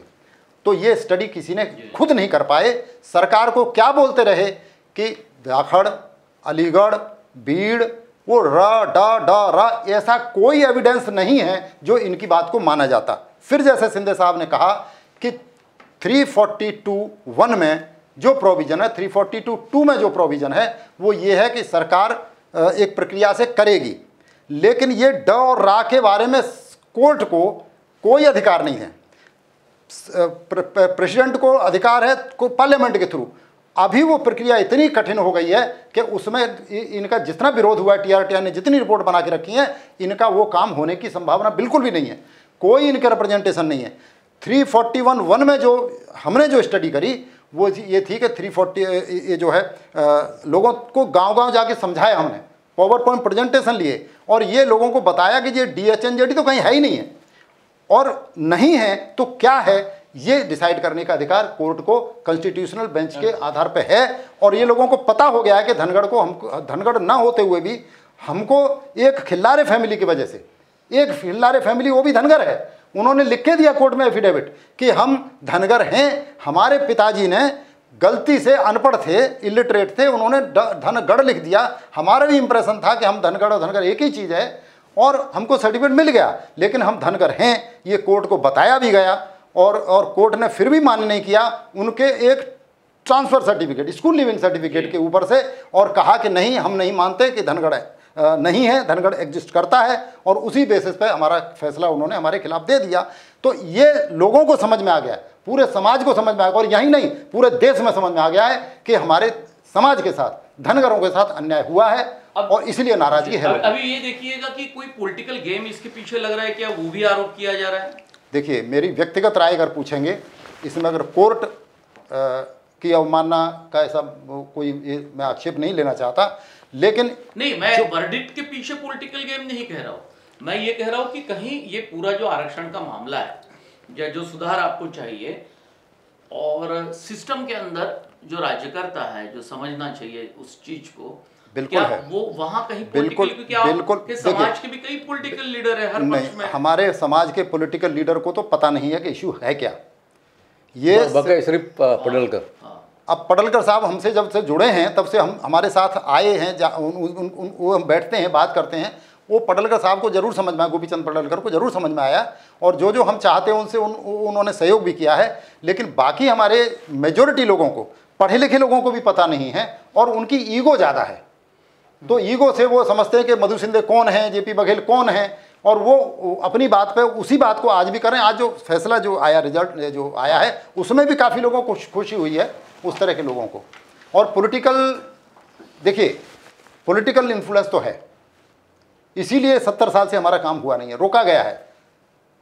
तो ये स्टडी किसी ने खुद नहीं कर पाए। सरकार को क्या बोलते रहे कि जाखड़, अलीगढ़, बीड़, वो रा ऐसा कोई एविडेंस नहीं है जो इनकी बात को माना जाता। फिर जैसे शिंदे साहब ने कहा कि 342(1) में जो प्रोविज़न है, 342(2) में जो प्रोविज़न है वो ये है कि सरकार एक प्रक्रिया से करेगी, लेकिन ये ड और रा के बारे में कोर्ट को कोई अधिकार नहीं है। प्रेसिडेंट को अधिकार है को पार्लियामेंट के थ्रू। अभी वो प्रक्रिया इतनी कठिन हो गई है कि उसमें इनका जितना विरोध हुआ है, TRTI ने जितनी रिपोर्ट बना के रखी है, इनका वो काम होने की संभावना बिल्कुल भी नहीं है। कोई इनके रिप्रेजेंटेशन नहीं है। 341(1) में जो हमने जो स्टडी करी वो ये थी कि 340 ये जो है लोगों को गांव-गांव जाके समझाया हमने, पावर पॉइंट प्रेजेंटेशन लिए और ये लोगों को बताया कि ये DHNZD तो कहीं है ही नहीं है, और नहीं है तो क्या है ये डिसाइड करने का अधिकार कोर्ट को कॉन्स्टिट्यूशनल बेंच के आधार पर है। और ये लोगों को पता हो गया है कि धनगढ़ को हमको, धनगढ़ ना होते हुए भी हमको एक खिल्लारे फैमिली की वजह से, एक खिल्लारे फैमिली वो भी धनगढ़ है, उन्होंने लिख के दिया कोर्ट में एफिडेविट कि हम धनगढ़ हैं, हमारे पिताजी ने गलती से अनपढ़ थे, इलिटरेट थे, उन्होंने धनगढ़ लिख दिया। हमारा भी इंप्रेशन था कि हम धनगढ़ और धनगढ़ एक ही चीज़ है और हमको सर्टिफिकेट मिल गया, लेकिन हम धनगढ़ हैं, ये कोर्ट को बताया भी गया और कोर्ट ने फिर भी मान्य नहीं किया उनके एक transfer certificate, school leaving certificate के ऊपर से, और कहा कि नहीं, हम नहीं मानते कि धनगढ़ नहीं है, धनगढ़ एग्जिस्ट करता है, और उसी बेसिस पे हमारा फैसला उन्होंने हमारे खिलाफ दे दिया। तो ये लोगों को समझ में आ गया, पूरे समाज को समझ में आ गया, और यही नहीं पूरे देश में समझ में आ गया है कि हमारे समाज के साथ, धनगरों के साथ अन्याय हुआ है और इसलिए नाराजगी है। अभी ये देखिएगा कि कोई पॉलिटिकल गेम इसके पीछे लग रहा है, क्या वो भी आरोप किया जा रहा है? देखिए, मेरी व्यक्तिगत राय अगर पूछेंगे इसमें, अगर कोर्ट की अवमानना का ऐसा कोई मैं आक्षेप नहीं लेना चाहता, लेकिन नहीं, मैं वर्डिक्ट के पीछे पॉलिटिकल गेम नहीं कह रहा हूँ, मैं ये कह रहा हूँ कि कहीं ये पूरा जो आरक्षण का मामला है या जो सुधार आपको चाहिए, और सिस्टम के अंदर जो राज्यकर्ता है जो समझना चाहिए उस चीज को, बिल्कुल है वो वहां कहीं बिल्कुल, बिल्कुल समाज के भी कई पॉलिटिकल लीडर है हर पक्ष में। हमारे समाज के पॉलिटिकल लीडर को तो पता नहीं है कि इशू है क्या। ये सिर्फ पडलकर, अब पडलकर साहब हमसे जब से जुड़े हैं तब से हम हमारे साथ आए हैं, वो हम बैठते हैं, बात करते हैं, वो पडलकर साहब को जरूर समझ में आया, गोपीचंद पडलकर को जरूर समझ में आया, और जो हम चाहते हैं उनसे उन्होंने सहयोग भी किया है। लेकिन बाकी हमारे मेजॉरिटी लोगों को, पढ़े लिखे लोगों को भी पता नहीं है, और उनकी ईगो ज़्यादा है। तो ईगो से वो समझते हैं कि मधु सिंधे कौन है, JP बघेल कौन है, और वो अपनी बात पे उसी बात को आज भी करें। आज जो फैसला जो आया, रिजल्ट जो आया है, उसमें भी काफ़ी लोगों को खुशी हुई है, उस तरह के लोगों को। और पॉलिटिकल, देखिए पॉलिटिकल इन्फ्लुएंस तो है, इसीलिए 70 साल से हमारा काम हुआ नहीं है, रोका गया है।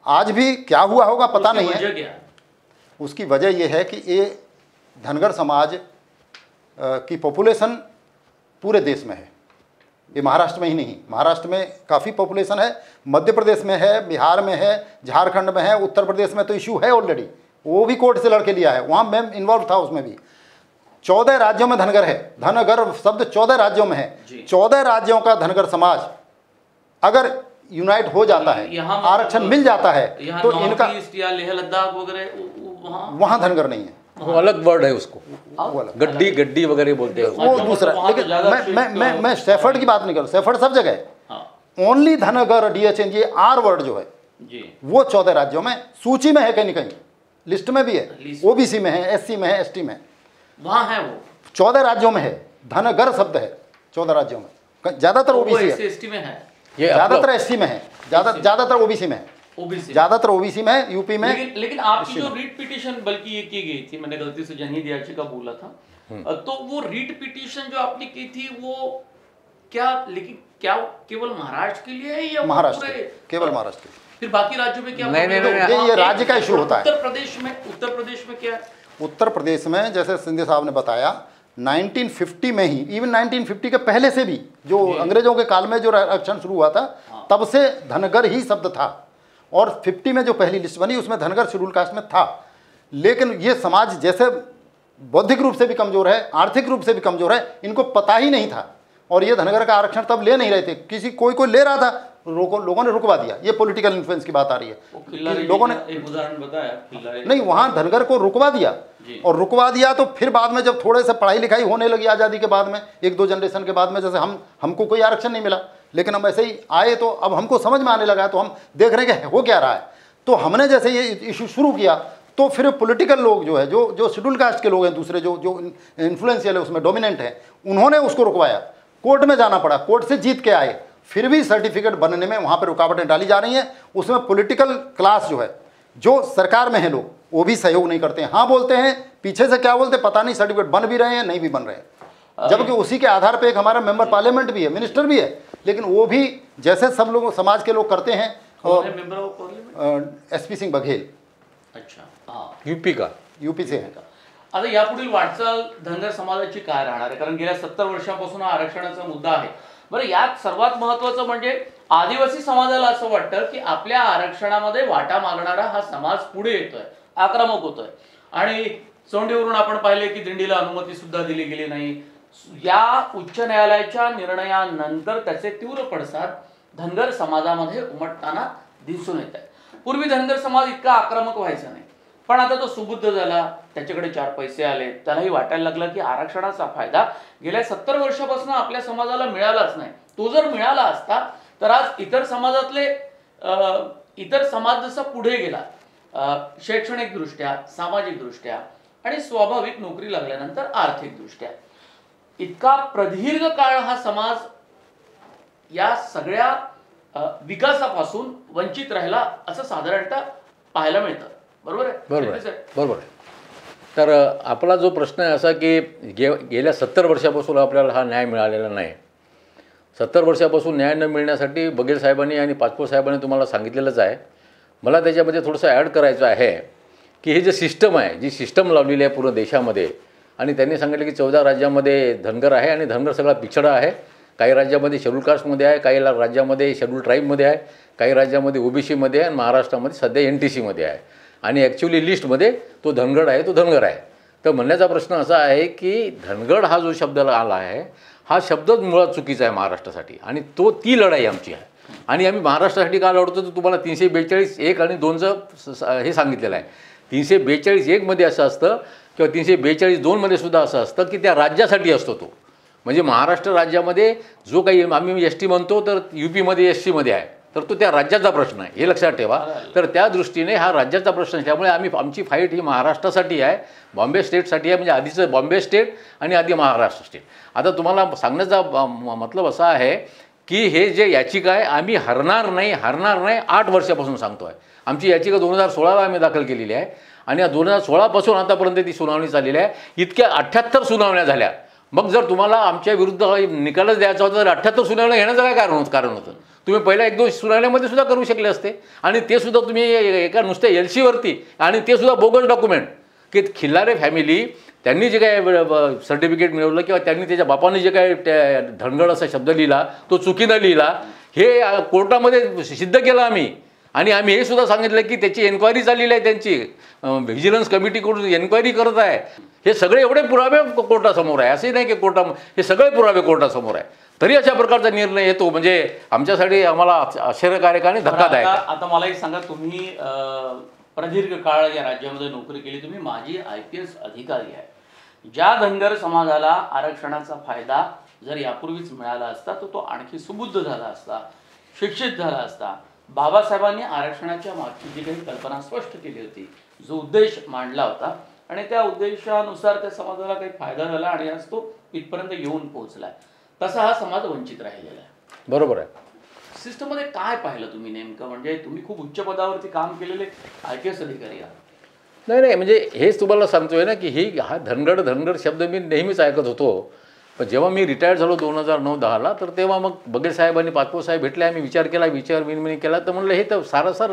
आज भी क्या हुआ होगा पता नहीं है। उसकी वजह यह है कि ये धनगर समाज की पॉपुलेशन पूरे देश में है, ये महाराष्ट्र में ही नहीं, महाराष्ट्र में काफ़ी पॉपुलेशन है, मध्य प्रदेश में है, बिहार में है, झारखंड में है, उत्तर प्रदेश में तो इशू है ऑलरेडी, वो भी कोर्ट से लड़के लिया है, वहाँ मैं इन्वॉल्व था उसमें भी। 14 राज्यों में धनगर है, धनगर शब्द 14 राज्यों में है। 14 राज्यों का धनगर समाज अगर यूनाइट हो जाता है, आरक्षण मिल जाता है, तो इनका लेह लद्दाख वगैरह वहाँ धनगर नहीं है, वो अलग वर्ड है, उसको गड्डी गड्डी वगैरह बोलते हैं, वो दूसरा। लेकिन मैं शेफर्ड की बात नहीं कर रहा, शेफर्ड सब जगह है, only Dhangar DHNG are word जो है वो 14 राज्यों में सूची में है, कहीं कहीं लिस्ट में भी है, OBC में है, SC में है, ST में, वहाँ है, वो 14 राज्यों में है, धनगर शब्द है 14 राज्यों में, ज्यादातर OBC है, ज्यादातर SC में है, ज्यादातर OBC में है, ज्यादातर OBC में, यूपी में। लेकिन आपकी जो रीट पिटीशन बल्कि ये की गई थी, मैंने गलती से जनहित याचिका बोला था, तो वो रीट पिटीशन जो आपने की थी वो क्या, लेकिन क्या केवल महाराष्ट्र के लिए है या महाराष्ट्र केवल महाराष्ट्र के? फिर बाकी राज्यों में क्या? नहीं, ये राज्य का इशू होता है। उत्तर प्रदेश में क्या है? उत्तर प्रदेश में जैसे शिंदे साहब ने बताया 1950 में ही, इवन 1950 के पहले से भी, जो अंग्रेजों के काल में जो आरक्षण शुरू हुआ था तब से धनगर ही शब्द था, और 50 में जो पहली लिस्ट बनी उसमें धनगर शेड्यूल कास्ट में था। लेकिन ये समाज जैसे बौद्धिक रूप से भी कमज़ोर है, आर्थिक रूप से भी कमज़ोर है, इनको पता ही नहीं था, और ये धनगर का आरक्षण तब ले नहीं रहे थे, कोई ले रहा था, लोगों ने रुकवा दिया। ये पॉलिटिकल इन्फ्लुएंस की बात आ रही है। लोगों ने एक उदाहरण बताया, नहीं, वहाँ धनगर को रुकवा दिया, और रुकवा दिया तो फिर बाद में जब थोड़े से पढ़ाई लिखाई होने लगी आज़ादी के बाद में, 1-2 जनरेशन के बाद में, जैसे हमको कोई आरक्षण नहीं मिला, लेकिन हम ऐसे ही आए तो अब हमको समझ में आने लगा, तो हम देख रहे हैं कि हो क्या रहा है। तो हमने जैसे ये इशू शुरू किया तो फिर पॉलिटिकल लोग जो है, जो शेड्यूल कास्ट के लोग हैं, दूसरे जो इन्फ्लुएंशियल है, उसमें डोमिनेंट है, उन्होंने उसको रुकवाया। कोर्ट में जाना पड़ा, कोर्ट से जीत के आए, फिर भी सर्टिफिकेट बनने में वहाँ पर रुकावटें डाली जा रही हैं। उसमें पॉलिटिकल क्लास जो है, जो सरकार में है लोग, वो भी सहयोग नहीं करते हैं। हाँ बोलते हैं, पीछे से क्या बोलते हैं पता नहीं, सर्टिफिकेट बन भी रहे हैं, नहीं भी बन रहे हैं। जबकि उसी के आधार पर एक हमारा मेंबर पार्लियामेंट भी है, मिनिस्टर भी है, लेकिन वो भी जैसे सब लोग समाज के लोग करते हैं। SP सिंह बघेल, अच्छा, हाँ, यूपी से है। आता यापुढील वाटचाल धनगर समाजाची काय राहणार आहे? कारण गेल्या 70 वर्षांपासून हा आरक्षणाचा मुद्दा आहे. बरं, यात सर्वात महत्त्वाचं म्हणजे आदिवासी समाजाला असं वाटतं की आपल्या आरक्षणामध्ये वाटा मागणारा हा समाज पुढे येतोय, आक्रमक होतोय, आणि चोंडीवरून आपण पाहिले की दिंडीला अनुमती सुद्धा दिली गेली नाही. या उच्च न्यायालयाच्या निर्णयानंतर त्याचे तीव्र पडसाद धनगर समाजामध्ये उमटताना दिसून येत आहे. पूर्वी धनगर समाज इतका आक्रमक व्हायचा नाही, पण आता तो सुबुद्ध झाला, त्याच्याकडे 4 पैसे आले, त्यालाही वाटायला लागलं की आरक्षणाचा फायदा गेल्या 70 वर्षापासून आपल्या समाजाला मिळालाच नाही. तो जर मिळाला असता तर आज इतर समाज जसा पुढे गेला शैक्षणिक दृष्ट्या, सामाजिक दृष्ट्या आणि स्वाभाविक नोकरी लागल्यानंतर आर्थिक दृष्ट्या, इतका प्रदीर्घ काळ हा समाज या सगळ्या विकासापासून वंचित राहिला असं साधारणतः पाहायला मिळतं. बरोबर आहे? बरोबर आहे. तर आपला जो प्रश्न आहे असा की गेल्या 70 वर्षापासून आपल्याला हा न्याय मिळालेला नाही. 70 वर्षापासून न्याय न मिळण्यासाठी बघेल साहेबांनी आणि पाचपूर साहेबांनी तुम्हाला सांगितलेलंच आहे. मला त्याच्यामध्ये थोडंसं ॲड करायचं आहे की हे जे सिस्टम आहे, जी सिस्टम लावलेली आहे पूर्ण देशामध्ये, आणि त्यांनी सांगितलं की 14 राज्यामध्ये धनगर आहे आणि धनगर सगळा पिछडा आहे. काही राज्यामध्ये शेड्यूल कास्टमध्ये आहे, काही राज्यामध्ये शेड्यूल ट्राईबमध्ये आहे, काही राज्यामध्ये OBCमध्ये आहे, आणि महाराष्ट्रामध्ये सध्या NTCमध्ये आहे. आणि ॲक्च्युली लिस्टमध्ये तो धनगड आहे, तो धनगर आहे. तर म्हणण्याचा प्रश्न असा आहे की धनगड हा जो शब्द आला आहे, हा शब्दच मुळात चुकीचा आहे महाराष्ट्रासाठी, आणि ती लढाई आमची आहे. आणि आम्ही महाराष्ट्रासाठी का लढतो तर तुम्हाला 342(1) आणि 2चं हे सांगितलेलं आहे. 342(1) मध्ये असं असतं किंवा 342(2) मध्ये सुद्धा असं असतं की त्या राज्यासाठी असतो तो. म्हणजे महाराष्ट्र राज्यामध्ये जो काही आम्ही ST म्हणतो तर UPमध्ये SCमध्ये आहे, तर तो त्या राज्याचा प्रश्न आहे, हे लक्षात ठेवा. तर त्या दृष्टीने हा राज्याचा प्रश्न असल्यामुळे आमची फाईट ही महाराष्ट्रासाठी आहे, बॉम्बे स्टेटसाठी आहे. म्हणजे आधीचं बॉम्बे स्टेट आणि आधी महाराष्ट्र स्टेट. आता तुम्हाला सांगण्याचा मतलब असा आहे की हे जे याचिका आहे आम्ही हरणार नाही 8 वर्षापासून सांगतो आहे. आमची याचिका 2016ला आम्ही दाखल केलेली आहे, आणि या 2016पासून आतापर्यंत ती सुनावणी चाललेली आहे. इतक्या 78 सुनावण्या झाल्या. मग जर तुम्हाला आमच्या विरुद्ध निकालच द्यायचा होता तर 78 सुनावण्या घेण्याचं काय कारण होतं? तुम्ही पहिल्या 1-2 सुनावण्यामध्ये सुद्धा करू शकले असते, आणि ते सुद्धा तुम्ही एका नुसत्या LCवरती, आणि ते सुद्धा बोगस डॉक्युमेंट की खिल्लारे फॅमिली त्यांनी जे काय सर्टिफिकेट मिळवलं किंवा त्यांनी त्याच्या बापाने जे काय धनगड असा शब्द लिहिला तो चुकीनं लिहिला, हे कोर्टामध्ये सिद्ध केलं आम्ही. आणि आम्ही हे सुद्धा सांगितलं की त्याची एन्क्वायरी चाललेली आहे, त्यांची व्हिजिलन्स कमिटीकडून एन्क्वायरी करत आहे. हे सगळे एवढे पुरावे कोर्टासमोर आहे, असे नाही की हे सगळे पुरावे कोर्टासमोर आहे, तरी अशा प्रकारचा निर्णय येतो. म्हणजे आमच्यासाठी आम्हाला आश्चर्यकारक आणि धक्कादायक. आता मला एक सांगा, तुम्ही प्रदीर्घ काळ या राज्यामध्ये नोकरी केली, तुम्ही माजी IPS अधिकारी आहे. ज्या धनगर समाजाला आरक्षणाचा फायदा जर यापूर्वीच मिळाला असता तर तो आणखी सुबुद्ध झाला असता, शिक्षित झाला असता. बाबासाहेबांनी आरक्षणाच्या मागची जी काही कल्पना स्पष्ट केली होती, जो उद्देश मांडला होता, आणि त्या उद्देशानुसार त्या समाजाला काही फायदा झाला आणि आज तो इथपर्यंत येऊन पोहोचलाय. तसा हा समाज वंचित राहिलेला आहे. बरोबर आहे. सिस्टममध्ये काय पाहिलं तुम्ही नेमकं? म्हणजे तुम्ही खूप उच्च पदावरती काम केलेले IPS अधिकारी आहात. नाही, म्हणजे हेच तुम्हाला सांगतोय ना की हा धनगड शब्द मी नेहमीच ऐकत होतो. पण जेव्हा मी रिटायर्ड झालो 2009-10ला, तर तेव्हा मग बघेल साहेब आणि पाचपूर साहेब भेटले. आम्ही विचार विनिमय केला, तर म्हणलं हे तर सारासार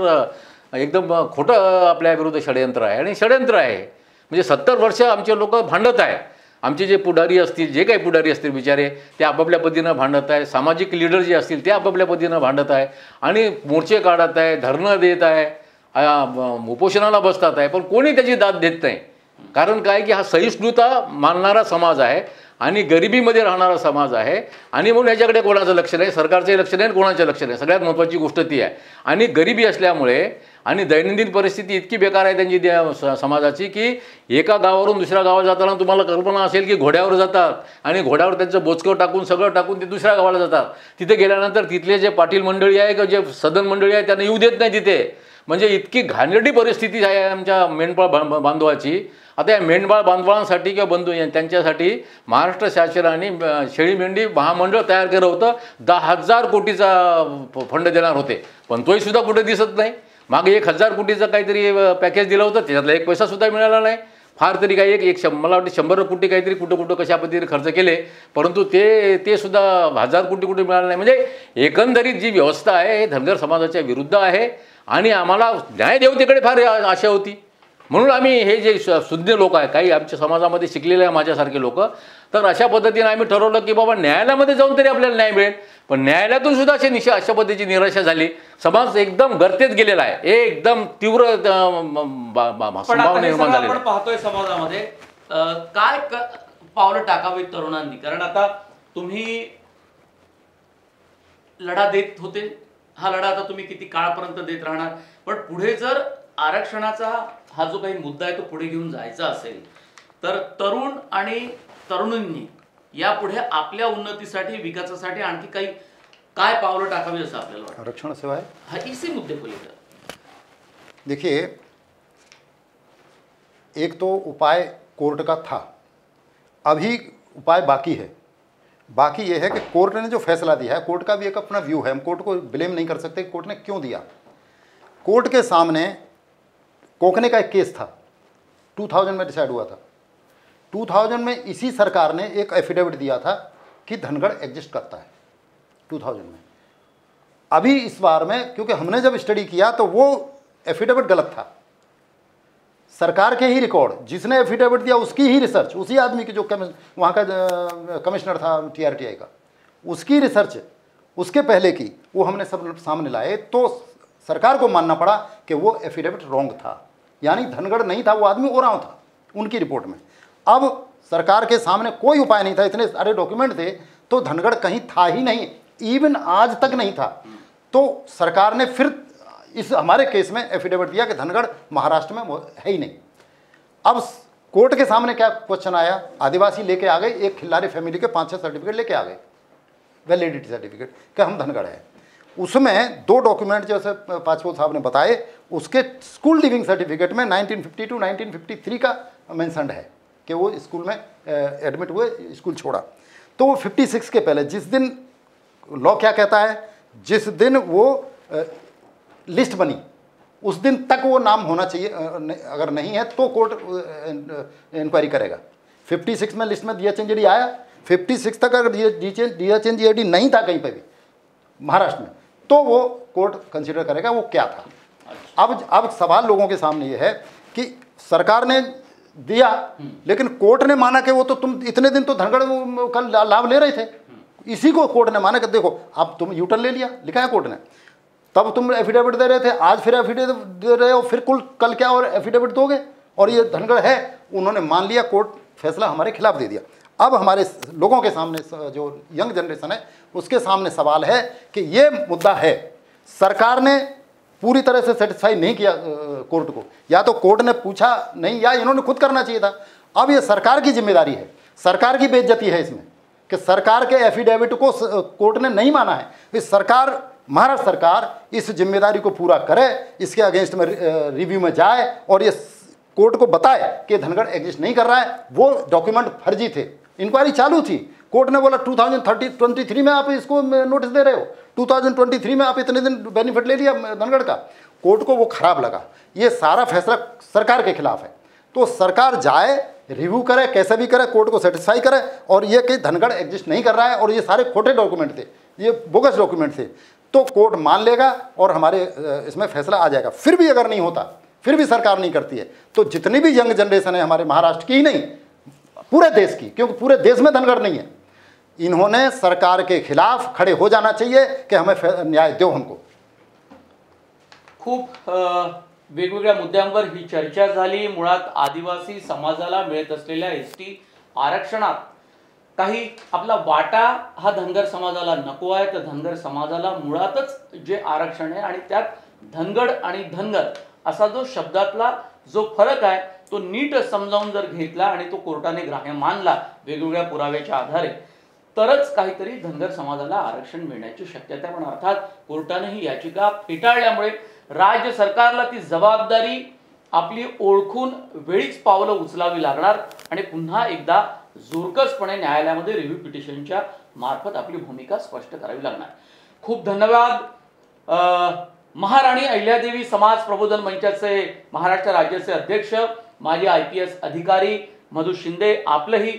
एकदम खोटं आपल्या विरुद्ध षडयंत्र आहे, आणि षडयंत्र आहे. म्हणजे 70 वर्ष आमचे लोक भांडत आहे. आमचे जे पुढारी असतील, जे काही पुढारी असतील बिचारे, ते आपापल्या पद्धतीनं भांडत आहे. सामाजिक लीडर जे असतील ते आपापल्या पद्धतीनं भांडत आहे, आणि मोर्चे काढत आहे, धरणं देत आहे, उपोषणाला बसतात आहे, पण कोणी त्याची दाद देत नाही. कारण काय की हा सहिष्णुता मानणारा समाज आहे, आणि गरिबीमध्ये राहणारा समाज आहे आणि म्हणून याच्याकडे कोणाचं लक्ष नाही, सरकारचंही लक्ष नाही, कोणाचं लक्ष नाही. सगळ्यात महत्त्वाची गोष्ट ती आहे. आणि गरिबी असल्यामुळे आणि दैनंदिन परिस्थिती इतकी बेकार आहे त्यांची समाजाची की एका गावावरून दुसऱ्या गावात जाताना तुम्हाला कल्पना असेल की घोड्यावर जातात आणि घोड्यावर त्यांचं बोचकं टाकून सगळं टाकून ते दुसऱ्या गावाला जातात. तिथे गेल्यानंतर तिथले जे पाटील मंडळी आहे किंवा जे सदन मंडळी आहे त्यांना येऊ देत नाही तिथे. म्हणजे इतकी घाणेरडी परिस्थिती आहे आमच्या मेंढपाळ बांधवाची. आता या मेंढपाळ बांधवांसाठी किंवा बंधू त्यांच्यासाठी महाराष्ट्र शासनाने शेळी मेंढी महामंडळ तयार केलं होतं. 10,000 कोटीचा फंड देणार होते, पण तोही सुद्धा कुठे दिसत नाही. मागे 1,000 कोटीचं काहीतरी पॅकेज दिलं होतं, त्याच्यातला 1 पैसा सुद्धा मिळाला नाही. फार तरी काही मला वाटतं 100 कोटी काहीतरी कुठं कशा पद्धतीने खर्च केले, परंतु ते सुद्धा 1,000 कोटी कुठे मिळालं नाही. म्हणजे एकंदरीत जी व्यवस्था आहे हे धनगर समाजाच्या विरुद्ध आहे आणि आम्हाला न्यायदेवतेकडे फार आशा होती. म्हणून आम्ही हे जे सुज्ञ लोक आहे, काही आमच्या समाजामध्ये शिकलेले आहे माझ्यासारखे लोक, तर अशा पद्धतीने आम्ही ठरवलं की बाबा न्यायालयामध्ये जाऊन तरी आपल्याला न्याय मिळेल. पण न्यायालयातून सुद्धा अशा पद्धतीची निराशा झाली. समाज एकदम गर्तेत गेलेला आहे, एकदम तीव्र संभावना निर्माण झाली. आपण पाहतोय समाजामध्ये काय पावलं टाकावीत तरुणांनी, कारण आता तुम्ही लढा देत होते, हा लढा आता तुम्ही किती काळापर्यंत देत राहणार, पण पुढे जर आरक्षणाचा हा जो काही मुद्दा आहे तो पुढे घेऊन जायचा असेल तर तरुण आणि तरुणींनी यापुढे आपल्या उन्नतीसाठी विकासासाठी आणखी काही काय पावलं टाकावी असं आपल्याला वाटतं? आरक्षण सिवाय हा इसी मुद्दे को लेकर देखिए, एक तो उपाय कोर्ट का था, अभी उपाय बाकी है. बाकी ये है कि कोर्ट ने जो फैसला दिया है, कोर्ट का भी एक अपना व्यू है, हम कोर्ट को ब्लेम नहीं कर सकते कोर्ट ने क्यों दिया. कोर्ट के सामने कोकने का एक केस था, 2000 में डिसाइड हुआ था. 2000 में इसी सरकार ने एक एफिडेविट दिया था कि धनगढ़ एग्जिस्ट करता है 2000 में. अभी इस बार में क्योंकि हमने जब स्टडी किया तो वो एफिडेविट गलत था. सरकार के ही रिकॉर्ड, जिसने एफिडेविट दिया उसकी ही रिसर्च, उसी आदमी की जो वहाँ का कमिश्नर था TRTI का, उसकी रिसर्च उसके पहले की वो हमने सब सामने लाए. तो सरकार को मानना पड़ा कि वो एफिडेविट रॉन्ग था, यानी धनगढ़ नहीं था, वो आदमी ओरांव था उनकी रिपोर्ट में. अब सरकार के सामने कोई उपाय नहीं था, इतने सारे डॉक्यूमेंट थे, तो धनगढ़ कहीं था ही नहीं, इवन आज तक नहीं था. तो सरकार ने फिर इस हमारे केस में एफिडेविट दिया कि धनगढ़ महाराष्ट्र में है ही नहीं. अब कोर्ट के सामने क्या क्वेश्चन आया, आदिवासी लेके आ गए, एक खिल्लारी फैमिली के 5-6 सर्टिफिकेट लेके आ गए, वैलिडिटी सर्टिफिकेट कि हम धनगढ़ है. उसमें 2 डॉक्यूमेंट जैसे पाचपोल साहब ने बताए, उसके स्कूल लिविंग सर्टिफिकेट में 1952 1953 का मेंशन्ड है कि वो स्कूल में एडमिट हुए, स्कूल छोड़ा. तो वो 56 के पहले, जिस दिन लॉ क्या कहता है, जिस दिन वो लिस्ट बनी उस दिन तक वो नाम होना चाहिए, अगर नहीं है तो कोर्ट इंक्वायरी करेगा. 56 में लिस्ट में DHNJD आया, 56 तक अगर DHNJD नहीं था कहीं पे भी महाराष्ट्र में, तो वो कोर्ट कंसीडर करेगा वो क्या था. अब सवाल लोगों के सामने ये है कि सरकार ने दिया, लेकिन कोर्ट ने माना कि वो तो तुम इतने दिन तो धनगढ़ का लाभ ले रहे थे, इसी को कोर्ट ने माना कि देखो अब तुम यूटर्न ले लिया, लिखा है कोर्ट ने, तब तुम एफिडेविट दे रहे थे, आज फिर एफिडेविट दे रहे हो, फिर कल क्या और एफिडेविट दोगे, और ये धनगढ़ है. उन्होंने मान लिया, कोर्ट फैसला हमारे खिलाफ दे दिया. अब हमारे लोगों के सामने, जो यंग जनरेशन है उसके सामने सवाल है कि ये मुद्दा है, सरकार ने पूरी तरह से सेटिस्फाई नहीं किया कोर्ट को, या तो कोर्ट ने पूछा नहीं या इन्होंने खुद करना चाहिए था. अब ये सरकार की जिम्मेदारी है, सरकार की बेइज्जती है इसमें कि सरकार के एफिडेविट को कोर्ट ने नहीं माना है. इस सरकार, महाराष्ट्र सरकार इस जिम्मेदारी को पूरा करे, इसके अगेंस्ट में रिव्यू में जाए और ये कोर्ट को बताए कि धनगढ़ एग्जिस्ट नहीं कर रहा है. वो डॉक्यूमेंट फर्जी थे, इंक्वायरी चालू थी, कोर्ट ने बोला 2023 में आप इसको नोटिस दे रहे हो, 2023 में आप इतने दिन बेनिफिट ले लिया धनगढ़ का. कोर्ट को वो खराब लगा. ये सारा फैसला सरकार के खिलाफ है. तो सरकार जाए, रिव्यू करे, कैसे भी करे, कोर्ट को सेटिस्फाई करे, और ये कि धनगढ़ एग्जिस्ट नहीं कर रहा है और ये सारे खोटे डॉक्यूमेंट थे, ये बोगस डॉक्यूमेंट थे, तो कोर्ट मान लेगा और हमारे इसमें फैसला आ जाएगा. फिर भी अगर नहीं होता, फिर भी सरकार नहीं करती है, तो जितनी भी यंग जनरेशन है हमारे महाराष्ट्र की ही नहीं, पूरे देश की, क्योंकि पूरे देश में धनगढ़ नहीं है, इन्होंने सरकार के खिलाफ खड़े हो जाना चाहिए कि हमें न्याय दो. हमको खूप वेगवेगळ्या मुद्द्यांवर ही चर्चा झाली. मुळात आदिवासी समाजाला मिळत असलेल्या ST आरक्षणात काही आपला वाटा हा धनगर समाजाला नको आहे, तर धनगर समाजाला मुळातच जे आरक्षण आहे आणि त्यात धनगड आणि धनगर असा जो शब्दातला जो फरक आहे तो नीट समजावून जर घेतला आणि तो कोर्टाने ग्राह्य मानला वेगवेगळ्या पुराव्याच्या आधारे, तरच काहीतरी धनगर समाजाला आरक्षण मिळण्याची शक्यता आहे. पण अर्थात कोर्टाने ही याचिका फेटाळल्यामुळे राज्य सरकारला ती जबाबदारी आपली ओळखून वेळीच पावलं उचलावी लागणार आणि पुन्हा एकदा जोरकसपणे न्यायालयामध्ये रिव्ह्यू पिटिशनच्या मार्फत आपली भूमिका स्पष्ट करावी लागणार. खूप धन्यवाद. महाराणी अहिल्यादेवी समाज प्रबोधन मंचाचे महाराष्ट्र राज्याचे अध्यक्ष माजी IPS अधिकारी मधु शिंदे, आपलंही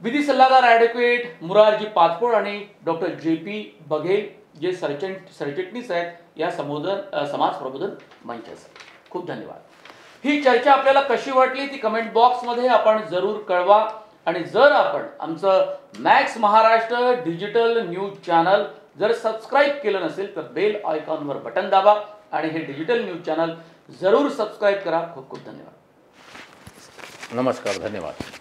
विधी सल्लागार ॲडव्होकेट मुरारजी पाचपोळ आणि डॉक्टर JP बघेल जे सरचिटणीस आहेत या समाज प्रबोधन मंचाचे. खूप धन्यवाद. ही चर्चा आपल्याला कशी वाटली ती कमेंट बॉक्समध्ये आपण जरूर कळवा आणि जर आपण आमचं max Maharashtra digital news channel जर सबस्क्राईब केलं नसेल तर बेल आयकॉनवर बटन दाबा आणि हे डिजिटल न्यूज चॅनल जरूर सबस्क्राईब करा. खूप खूप धन्यवाद. नमस्कार, धन्यवाद.